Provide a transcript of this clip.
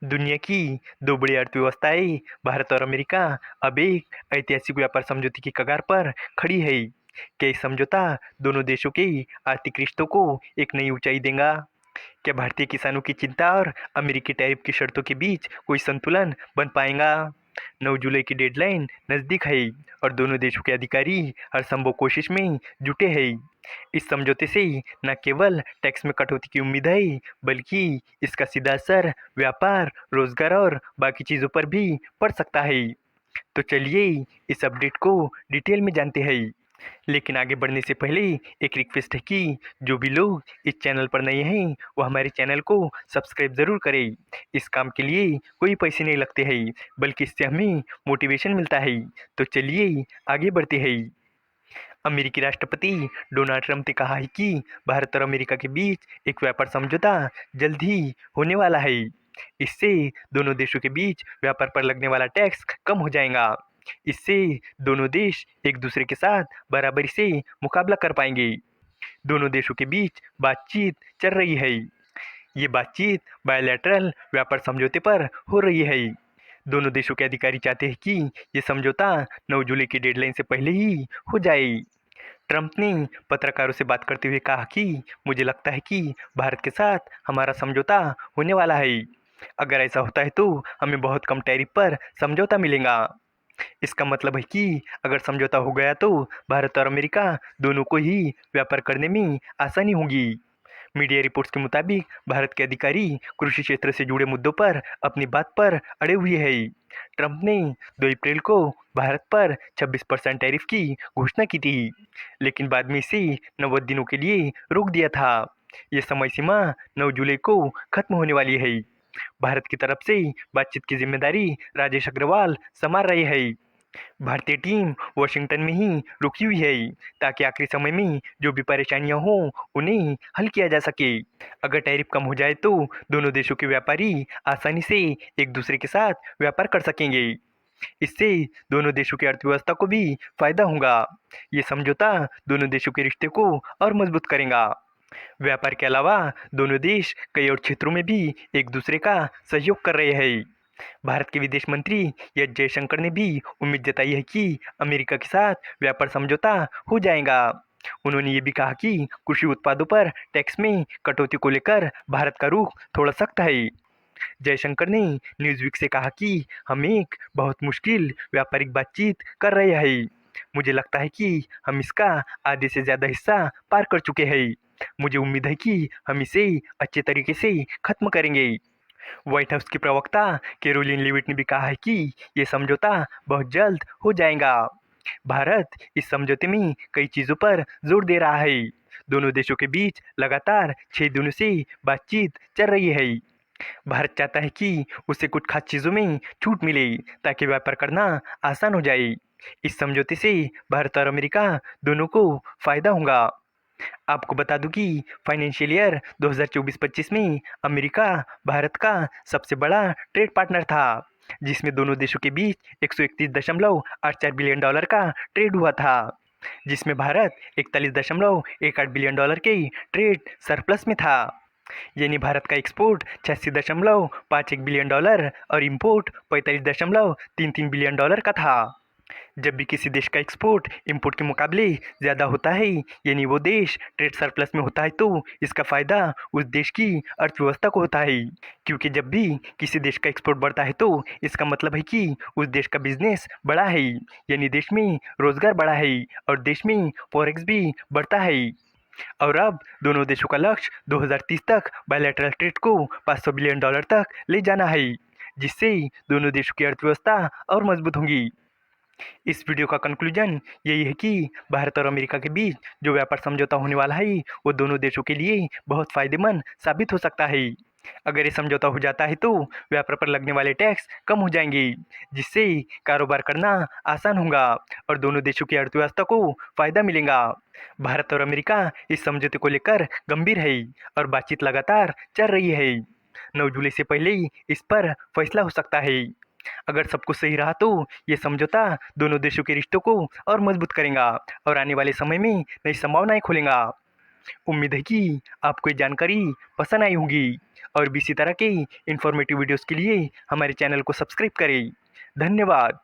दुनिया की दो बड़ी अर्थव्यवस्थाएं भारत और अमेरिका अब एक ऐतिहासिक व्यापार समझौते की कगार पर खड़ी है। क्या ये समझौता दोनों देशों के आर्थिक रिश्तों को एक नई ऊंचाई देगा? क्या भारतीय किसानों की चिंता और अमेरिकी टैरिफ की शर्तों के बीच कोई संतुलन बन पाएगा? 9 जुलाई की डेडलाइन नज़दीक है और दोनों देशों के अधिकारी हर संभव कोशिश में जुटे हैं। इस समझौते से न केवल टैक्स में कटौती की उम्मीद है, बल्कि इसका सीधा असर व्यापार, रोजगार और बाकी चीज़ों पर भी पड़ सकता है। तो चलिए इस अपडेट को डिटेल में जानते हैं। लेकिन आगे बढ़ने से पहले एक रिक्वेस्ट है कि जो भी लोग इस चैनल पर नए हैं वो हमारे चैनल को सब्सक्राइब ज़रूर करें। इस काम के लिए कोई पैसे नहीं लगते हैं, बल्कि इससे हमें मोटिवेशन मिलता है। तो चलिए आगे बढ़ते हैं। अमेरिकी राष्ट्रपति डोनाल्ड ट्रंप ने कहा है कि भारत और अमेरिका के बीच एक व्यापार समझौता जल्द ही होने वाला है। इससे दोनों देशों के बीच व्यापार पर लगने वाला टैक्स कम हो जाएगा। इससे दोनों देश एक दूसरे के साथ बराबरी से मुकाबला कर पाएंगे। दोनों देशों के बीच बातचीत चल रही है। ये बातचीत बायलैटरल व्यापार समझौते पर हो रही है। दोनों देशों के अधिकारी चाहते हैं कि ये समझौता 9 जुलाई की डेडलाइन से पहले ही हो जाए। ट्रंप ने पत्रकारों से बात करते हुए कहा कि मुझे लगता है कि भारत के साथ हमारा समझौता होने वाला है। अगर ऐसा होता है तो हमें बहुत कम टैरिफ पर समझौता मिलेगा। इसका मतलब है कि अगर समझौता हो गया तो भारत और अमेरिका दोनों को ही व्यापार करने में आसानी होगी। मीडिया रिपोर्ट्स के मुताबिक भारत के अधिकारी कृषि क्षेत्र से जुड़े मुद्दों पर अपनी बात पर अड़े हुए हैं। ट्रंप ने 2 अप्रैल को भारत पर 26% टैरिफ की घोषणा की थी, लेकिन बाद में इसे 90 दिनों के लिए रोक दिया था। ये समय सीमा 9 जुलाई को खत्म होने वाली है। भारत की तरफ से बातचीत की जिम्मेदारी राजेश अग्रवाल संभाल रहे हैं। भारतीय टीम वॉशिंगटन में ही रुकी हुई है, ताकि आखिरी समय में जो भी परेशानियां हों उन्हें हल किया जा सके। अगर टैरिफ कम हो जाए तो दोनों देशों के व्यापारी आसानी से एक दूसरे के साथ व्यापार कर सकेंगे। इससे दोनों देशों की अर्थव्यवस्था को भी फायदा होगा। ये समझौता दोनों देशों के रिश्ते को और मजबूत करेगा। व्यापार के अलावा दोनों देश कई और क्षेत्रों में भी एक दूसरे का सहयोग कर रहे हैं। भारत के विदेश मंत्री एस जयशंकर ने भी उम्मीद जताई है कि अमेरिका के साथ व्यापार समझौता हो जाएगा। उन्होंने ये भी कहा कि कृषि उत्पादों पर टैक्स में कटौती को लेकर भारत का रुख थोड़ा सख्त है। जयशंकर ने न्यूज़वीक से कहा कि हम एक बहुत मुश्किल व्यापारिक बातचीत कर रहे हैं। मुझे लगता है कि हम इसका आधे से ज़्यादा हिस्सा पार कर चुके हैं। मुझे उम्मीद है कि हम इसे अच्छे तरीके से खत्म करेंगे। व्हाइट हाउस की प्रवक्ता कैरोलिन लेविट ने भी कहा है कि ये समझौता बहुत जल्द हो जाएगा। भारत इस समझौते में कई चीज़ों पर जोर दे रहा है। दोनों देशों के बीच लगातार 6 दिनों से बातचीत चल रही है। भारत चाहता है कि उसे कुछ खास चीज़ों में छूट मिले, ताकि व्यापार करना आसान हो जाए। इस समझौते से भारत और अमेरिका दोनों को फायदा होगा। आपको बता दूं कि फाइनेंशियल ईयर 2024-25 में अमेरिका भारत का सबसे बड़ा ट्रेड पार्टनर था, जिसमें दोनों देशों के बीच 131.84 बिलियन डॉलर का ट्रेड हुआ था, जिसमें भारत 41.18 बिलियन डॉलर के ट्रेड सरप्लस में था। यानी भारत का एक्सपोर्ट 86.51 बिलियन डॉलर और इंपोर्ट 45.33 बिलियन डॉलर का था। जब भी किसी देश का एक्सपोर्ट इंपोर्ट के मुकाबले ज़्यादा होता है, यानी वो देश ट्रेड सरप्लस में होता है, तो इसका फ़ायदा उस देश की अर्थव्यवस्था को होता है। क्योंकि जब भी किसी देश का एक्सपोर्ट बढ़ता है तो इसका मतलब है कि उस देश का बिजनेस बढ़ा है, यानी देश में रोजगार बढ़ा है और देश में फॉरेक्स भी बढ़ता है। और अब दोनों देशों का लक्ष्य 2030 तक बायलैटरल ट्रेड को 500 बिलियन डॉलर तक ले जाना है, जिससे दोनों देशों की अर्थव्यवस्था और मजबूत होंगी। इस वीडियो का कंक्लूजन यही है कि भारत और अमेरिका के बीच जो व्यापार समझौता होने वाला है वो दोनों देशों के लिए बहुत फायदेमंद साबित हो सकता है। अगर ये समझौता हो जाता है तो व्यापार पर लगने वाले टैक्स कम हो जाएंगे, जिससे कारोबार करना आसान होगा और दोनों देशों की अर्थव्यवस्था को फायदा मिलेगा। भारत और अमेरिका इस समझौते को लेकर गंभीर है और बातचीत लगातार चल रही है। 9 जुलाई से पहले ही इस पर फैसला हो सकता है। अगर सब कुछ सही रहा तो ये समझौता दोनों देशों के रिश्तों को और मजबूत करेगा और आने वाले समय में नई संभावनाएं खोलेगा। उम्मीद है कि आपको ये जानकारी पसंद आई होगी। और भी इसी तरह के इन्फॉर्मेटिव वीडियोज़ के लिए हमारे चैनल को सब्सक्राइब करें। धन्यवाद।